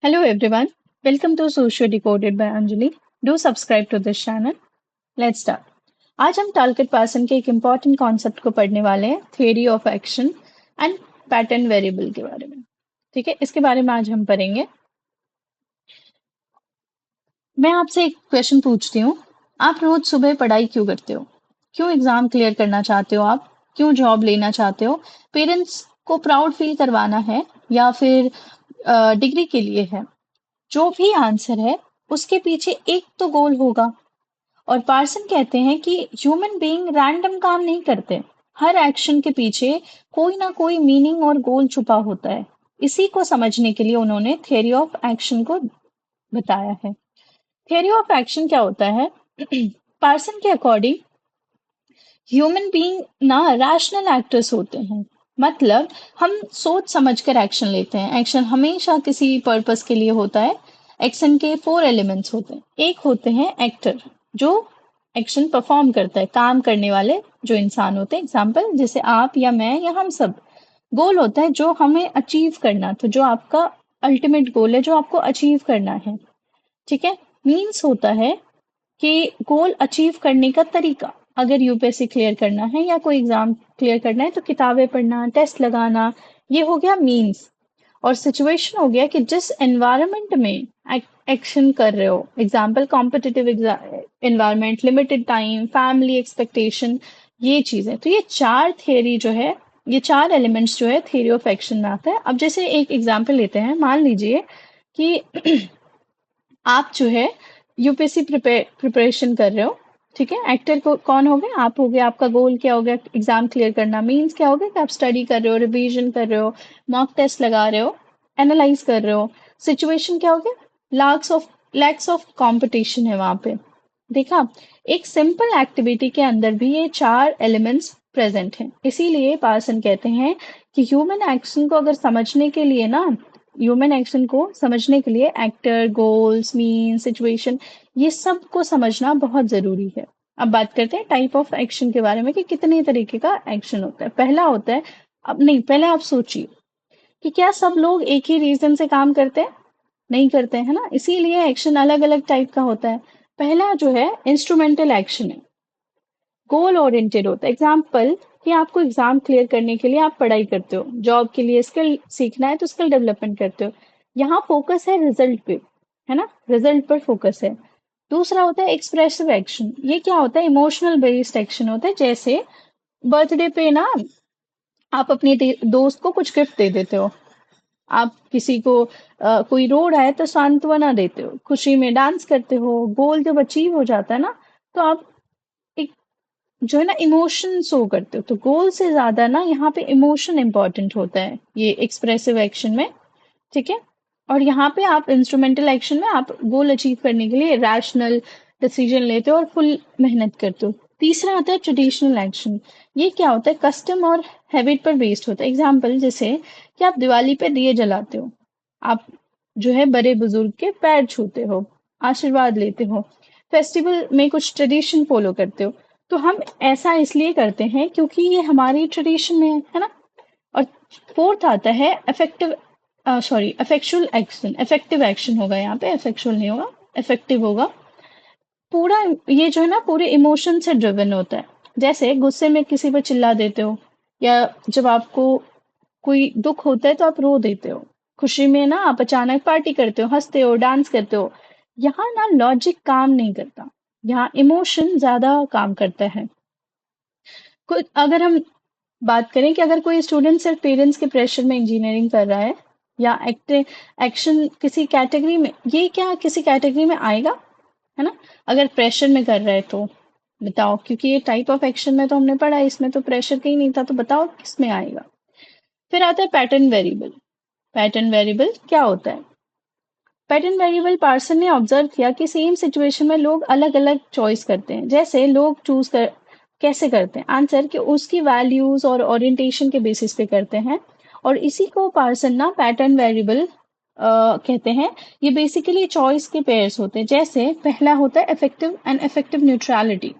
Hello everyone, welcome to Socio Decoded by Anjali. Do subscribe to this channel. Let's start. आज हम टालकट person के एक important concept को पढ़ने वाले हैं, theory of action and pattern variable के बारे में। ठीक है, इसके बारे में आज हम पढ़ेंगे। मैं आपसे एक क्वेश्चन पूछती हूँ, आप रोज सुबह पढ़ाई क्यों करते हो? क्यों एग्जाम क्लियर करना चाहते हो आप? क्यों जॉब लेना चाहते हो? पेरेंट्स को प्राउड फील करवाना है या फिर डिग्री के लिए है? जो भी आंसर है उसके पीछे एक तो गोल होगा। और पार्सन कहते हैं कि ह्यूमन बीइंग रैंडम काम नहीं करते, हर एक्शन के पीछे कोई ना कोई मीनिंग और गोल छुपा होता है। इसी को समझने के लिए उन्होंने थियरी ऑफ एक्शन को बताया है। थियरी ऑफ एक्शन क्या होता है? पार्सन के अकॉर्डिंग ह्यूमन बीइंग ना रैशनल एक्टर्स होते हैं। मतलब हम सोच समझ कर एक्शन लेते हैं। एक्शन हमेशा किसी पर्पस के लिए होता है। एक्शन के 4 एलिमेंट्स होते हैं। एक होते हैं एक्टर, जो एक्शन परफॉर्म करता है, काम करने वाले जो इंसान होते हैं। एग्जाम्पल जैसे आप या मैं या हम सब। गोल होता है जो हमें अचीव करना, तो जो आपका अल्टीमेट गोल है, जो आपको अचीव करना है। ठीक है। मीन्स होता है कि गोल अचीव करने का तरीका। अगर यूपीएससी क्लियर करना है या कोई एग्जाम क्लियर करना है तो किताबें पढ़ना, टेस्ट लगाना, ये हो गया मीन्स। और सिचुएशन हो गया कि जिस एनवायरनमेंट में एक्शन कर रहे हो। Example competitive environment, limited time, family expectation, ये चीजें। तो ये चार थियरी जो है, ये चार एलिमेंट्स जो है थियरी ऑफ एक्शन में आता है। अब जैसे एक एग्जाम्पल लेते हैं, मान लीजिए कि आप जो है यूपीएससी प्रिपरेशन कर रहे हो। ठीक है। एक्टर को कौन हो गए? आप हो गए। आपका गोल क्या हो गया? एग्जाम क्लियर करना। मीन्स क्या हो गया कि आप स्टडी कर रहे हो, रिवीजन कर रहे हो, मॉक टेस्ट लगा रहे हो, एनालाइज कर रहे हो। सिचुएशन क्या हो गया? लैक्स ऑफ कंपटीशन है वहां पे। देखा, एक सिंपल एक्टिविटी के अंदर भी ये चार एलिमेंट्स प्रेजेंट हैं। इसीलिए पार्सन कहते हैं कि ह्यूमन एक्शन को अगर समझने के लिए ना, ह्यूमन एक्शन को समझने के लिए एक्टर, गोल्स, मीन, सिचुएशन, ये सब को समझना बहुत जरूरी है। अब बात करते हैं टाइप ऑफ एक्शन के बारे में कि कितने तरीके का एक्शन होता है। पहला होता है, अब नहीं, पहले आप सोचिए कि क्या सब लोग एक ही रीजन से काम करते हैं? नहीं करते हैं ना, इसीलिए एक्शन अलग अलग टाइप का होता है। पहला जो है इंस्ट्रूमेंटल एक्शन है, गोल ओरिएंटेड होता है। एग्जाम्पल कि आपको एग्जाम क्लियर करने के लिए आप पढ़ाई करते हो, जॉब के लिए स्किल सीखना है तो स्किल डेवलपमेंट करते हो। यहाँ फोकस है रिजल्ट पे, है ना, रिजल्ट पर फोकस है। दूसरा होता है एक्सप्रेसिव एक्शन। ये क्या होता है? इमोशनल बेस्ड एक्शन होता है। जैसे बर्थडे पे ना आप अपने दोस्त को कुछ गिफ्ट दे देते हो। आप किसी को कोई रो रहा है तो सांत्वना देते हो, खुशी में डांस करते हो। गोल जब अचीव हो जाता है ना, तो आप एक जो है ना इमोशन शो करते हो। तो गोल से ज्यादा ना यहाँ पे इमोशन इंपॉर्टेंट होता है ये एक्सप्रेसिव एक्शन में। ठीक है। और यहाँ पे आप इंस्ट्रूमेंटल एक्शन में आप गोल अचीव करने के लिए रैशनल डिसीजन लेते हो और फुल मेहनत करते हो। तीसरा आता है ट्रेडिशनल एक्शन। ये क्या होता है? कस्टम और हैबिट पर बेस्ड होता है। एग्जाम्पल जैसे कि आप दिवाली पे दिए जलाते हो, आप जो है बड़े बुजुर्ग के पैर छूते हो, आशीर्वाद लेते हो, फेस्टिवल में कुछ ट्रेडिशन फॉलो करते हो। तो हम ऐसा इसलिए करते हैं क्योंकि ये हमारी ट्रेडिशन में है ना। और फोर्थ आता है effective effectual action. Effective action होगा यहाँ पे, इफेक्चुअल नहीं होगा, इफेक्टिव होगा। पूरा ये जो है ना पूरे इमोशन से ड्रिवन होता है। जैसे गुस्से में किसी पर चिल्ला देते हो, या जब आपको कोई दुख होता है तो आप रो देते हो। खुशी में ना आप अचानक पार्टी करते हो, हंसते हो, डांस करते हो। यहाँ ना लॉजिक काम नहीं करता, यहाँ इमोशन ज्यादा काम करता है। कुछ अगर हम बात करें कि अगर कोई स्टूडेंट सिर्फ पेरेंट्स के प्रेशर में इंजीनियरिंग कर रहा है, या एक्शन किसी कैटेगरी में, ये क्या किसी कैटेगरी में आएगा? है ना, अगर प्रेशर में कर रहा है तो बताओ, क्योंकि ये टाइप ऑफ एक्शन में तो हमने पढ़ा है, इसमें तो प्रेशर कहीं नहीं था, तो बताओ किस में आएगा? फिर आता है पैटर्न वेरिएबल। पैटर्न वेरिएबल क्या होता है? पैटर्न वेरिएबल पार्सन ने ऑब्जर्व किया कि सेम सिचुएशन में लोग अलग अलग चॉइस करते हैं। जैसे लोग चूज कर कैसे करते हैं आंसर, कि उसकी वैल्यूज और ओरिएंटेशन के बेसिस पे करते हैं। और इसी को पार्सन ना पैटर्न वेरिएबल कहते हैं। ये बेसिकली चॉइस के पेयर्स होते हैं। जैसे पहला होता है इफेक्टिव एंड इफेक्टिव न्यूट्रलिटी।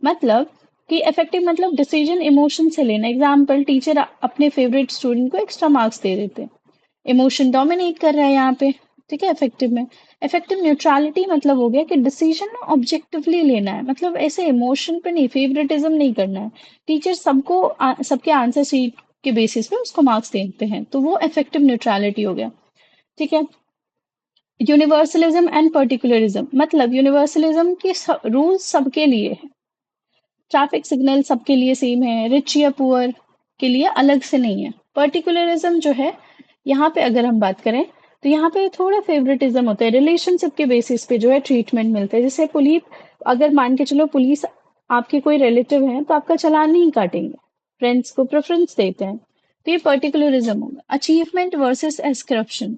मतलब कि इफेक्टिव मतलब डिसीजन इमोशन से लेना। एग्जाम्पल टीचर अपने फेवरेट स्टूडेंट को एक्स्ट्रा मार्क्स दे देते हैं, इमोशन डोमिनेट कर रहा है यहाँ पे। ठीक है। इफेक्टिव न्यूट्रलिटी मतलब हो गया कि डिसीजन ना ऑब्जेक्टिवली लेना है, मतलब ऐसे इमोशन पे नहीं, फेवरेटिज्म नहीं करना है। टीचर सबके आंसर शीट के बेसिस पे उसको मार्क्स देते हैं, तो वो इफेक्टिव न्यूट्रलिटी हो गया। ठीक है। यूनिवर्सलिज्म एंड पर्टिकुलरिज्म मतलब यूनिवर्सलिज्म के रूल्स सबके लिए है, ट्रैफिक सिग्नल सबके लिए सेम है, रिच या पुअर के लिए अलग से नहीं है। पर्टिकुलरिज्म जो है, यहाँ पे अगर हम बात करें तो यहाँ पे थोड़ा फेवरेटिज्म होता है, रिलेशनशिप के बेसिस पे जो है ट्रीटमेंट मिलता है। जैसे पुलिस, अगर मान के चलो पुलिस आपके कोई रिलेटिव है तो आपका चालान नहीं काटेंगे, फ्रेंड्स को प्रेफरेंस देते हैं। तो ये पर्टिकुलरिज्म होगा। Achievement versus S corruption.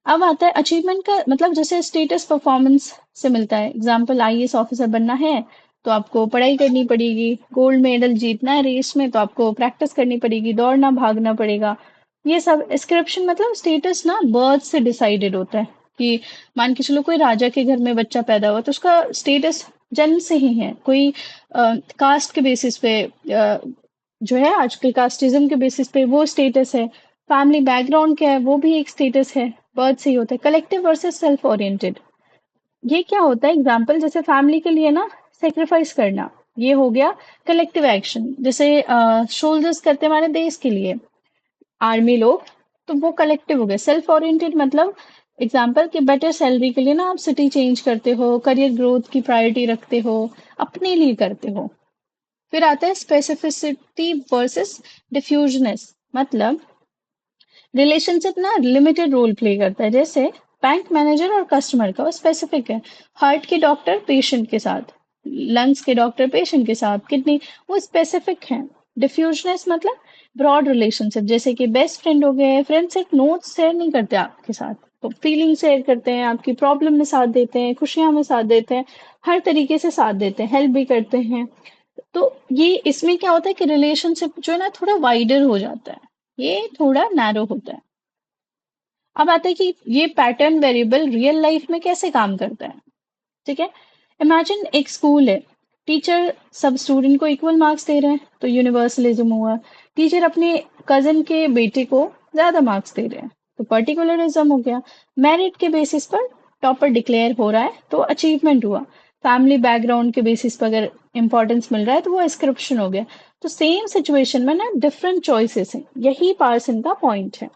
अब आता है अचीवमेंट का मतलब, जैसे स्टेटस परफॉर्मेंस से मिलता है। एग्जाम्पल, आईएएस ऑफिसर बनना है तो आपको पढ़ाई करनी पड़ेगी, गोल्ड मेडल जीतना है रेस में तो आपको प्रैक्टिस करनी पड़ेगी, दौड़ना भागना पड़ेगा। ये सब स्क्रिप्शन मतलब स्टेटस ना बर्थ से डिसाइडेड होता है। कि मान के चलो कोई राजा के घर में बच्चा पैदा हुआ तो उसका स्टेटस जन्म से ही है। कोई कास्ट के बेसिस पे जो है आजकल कास्टिज्म के बेसिस पे वो स्टेटस है। फैमिली बैकग्राउंड क्या है वो भी एक स्टेटस है, बर्थ से ही होता है। कलेक्टिव वर्सेस सेल्फ ओरिएंटेड, ये क्या होता है? एग्जाम्पल, जैसे फैमिली के लिए ना सेक्रीफाइस करना, ये हो गया कलेक्टिव एक्शन। जैसे सोल्जर्स करते हैं हमारे देश के लिए, आर्मी लोग, तो वो कलेक्टिव हो गए। सेल्फ ओरिएंटेड मतलब एग्जाम्पल कि बेटर सैलरी के लिए ना आप सिटी चेंज करते हो, करियर ग्रोथ की प्रायोरिटी रखते हो, अपने लिए करते हो। फिर आता है स्पेसिफिसिटी वर्सेस डिफ्यूजनेस, मतलब रिलेशनशिप ना लिमिटेड रोल प्ले करता है। जैसे बैंक मैनेजर और कस्टमर का वो स्पेसिफिक है, हार्ट के डॉक्टर पेशेंट के साथ, लंग्स के डॉक्टर पेशेंट के साथ, किडनी, वो स्पेसिफिक है। डिफ्यूजनेस मतलब ब्रॉड रिलेशनशिप, जैसे कि बेस्ट फ्रेंड हो गए, फ्रेंड सिर्फ नोट्स शेयर नहीं करते आपके साथ, तो फीलिंग शेयर करते हैं, आपकी प्रॉब्लम में साथ देते हैं, खुशियां में साथ देते हैं, हर तरीके से साथ देते हैं, हेल्प भी करते हैं। तो ये इसमें क्या होता है कि रिलेशनशिप जो है ना थोड़ा वाइडर हो जाता है, ये थोड़ा नैरो होता है। अब आता है कि ये पैटर्न वेरिएबल रियल लाइफ में कैसे काम करता है। ठीक है। इमेजिन एक स्कूल है, टीचर सब स्टूडेंट को इक्वल मार्क्स दे रहे हैं, तो यूनिवर्सलिज्म हुआ। टीचर अपने कजन के बेटे को ज्यादा मार्क्स दे रहे हैं, तो पर्टिकुलरिज्म हो गया। मेरिट के बेसिस पर टॉपर डिक्लेयर हो रहा है, तो अचीवमेंट हुआ। फैमिली बैकग्राउंड के बेसिस पर अगर इंपॉर्टेंस मिल रहा है तो वो इंस्क्रिप्शन हो गया। तो सेम सिचुएशन में ना डिफरेंट चॉइसेस हैं, यही पार्सन का पॉइंट है।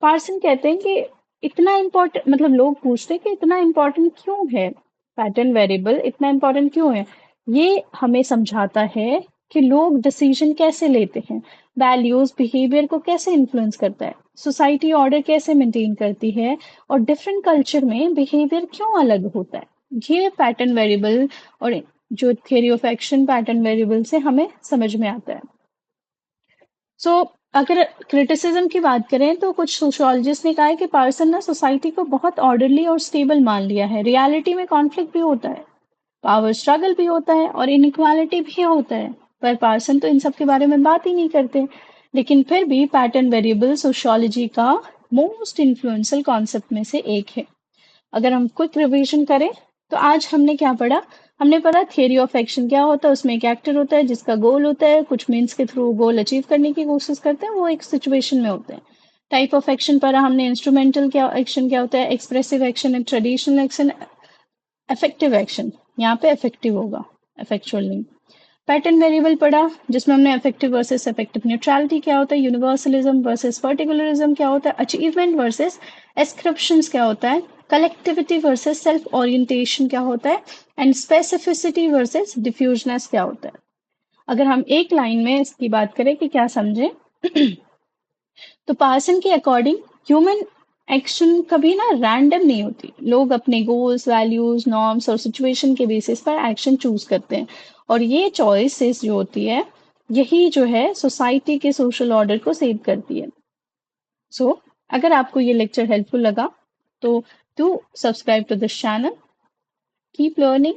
पार्सन कहते हैं कि इतना इम्पोर्टेंट, मतलब लोग पूछते हैं कि इतना इम्पोर्टेंट क्यों है, पैटर्न वेरिएबल इतना इम्पोर्टेंट क्यों है। ये हमें समझाता है कि लोग डिसीजन कैसे लेते हैं, वैल्यूज बिहेवियर को कैसे इन्फ्लुएंस करता है, सोसाइटी ऑर्डर कैसे मेंटेन करती है, और डिफरेंट कल्चर में बिहेवियर क्यों अलग होता है। ये पैटर्न वेरिएबल और जो theory of action pattern variable से हमें समझ में आता है। सो अगर क्रिटिसिज्म की बात करें तो कुछ सोशियोलॉजिस्ट ने कहा है कि पार्सन ने सोसाइटी को बहुत ऑर्डरली और स्टेबल मान लिया है। रियलिटी में कॉन्फ्लिक्ट भी होता है, पावर स्ट्रगल भी होता है और इनइक्वालिटी भी होता है, पर पार्सन तो इन सब के बारे में बात ही नहीं करते। लेकिन फिर भी पैटर्न वेरिएबल सोशियोलॉजी का मोस्ट इन्फ्लुएंशियल कॉन्सेप्ट में से एक है। अगर हम क्विक रिवीजन करें तो आज हमने क्या पढ़ा? हमने पढ़ा थियरी ऑफ एक्शन क्या होता है, उसमें एक एक्टर होता है जिसका गोल होता है, कुछ मीन्स के थ्रू गोल अचीव करने की कोशिश करते हैं, वो एक सिचुएशन में होते हैं। टाइप ऑफ एक्शन पढ़ा हमने, इंस्ट्रूमेंटल क्या एक्शन क्या होता है, expressive action, traditional action, effective action, यहाँ पे इफेक्टिव होगा, इफेक्चुअल नहीं। पैटर्न वेरिएबल पढ़ा जिसमें हमने इफेक्टिव वर्सेस इफेक्टिव न्यूट्रलिटी क्या होता है, यूनिवर्सलिज्म वर्सेस पर्टिकुलरिज्म क्या होता है, अचीवमेंट वर्सेस एस्क्रिप्शंस क्या होता है, कलेक्टिविटी वर्सेस सेल्फ ओरिएंटेशन क्या होता है, एंड स्पेसिफिसिटी वर्सेस डिफ्यूजनेस क्या होता है। अगर हम एक लाइन में इसकी बात करें कि क्या समझे, तो पार्सन के अकॉर्डिंग ह्यूमन एक्शन कभी ना रैंडम नहीं होती। लोग अपने गोल्स, वैल्यूज, नॉर्म्स और सिचुएशन के बेसिस पर एक्शन चूज करते हैं, और ये चॉइसेस जो होती है यही जो है सोसाइटी के सोशल ऑर्डर को सेव करती है। सो अगर आपको ये लेक्चर हेल्पफुल लगा तो do subscribe to this channel, keep learning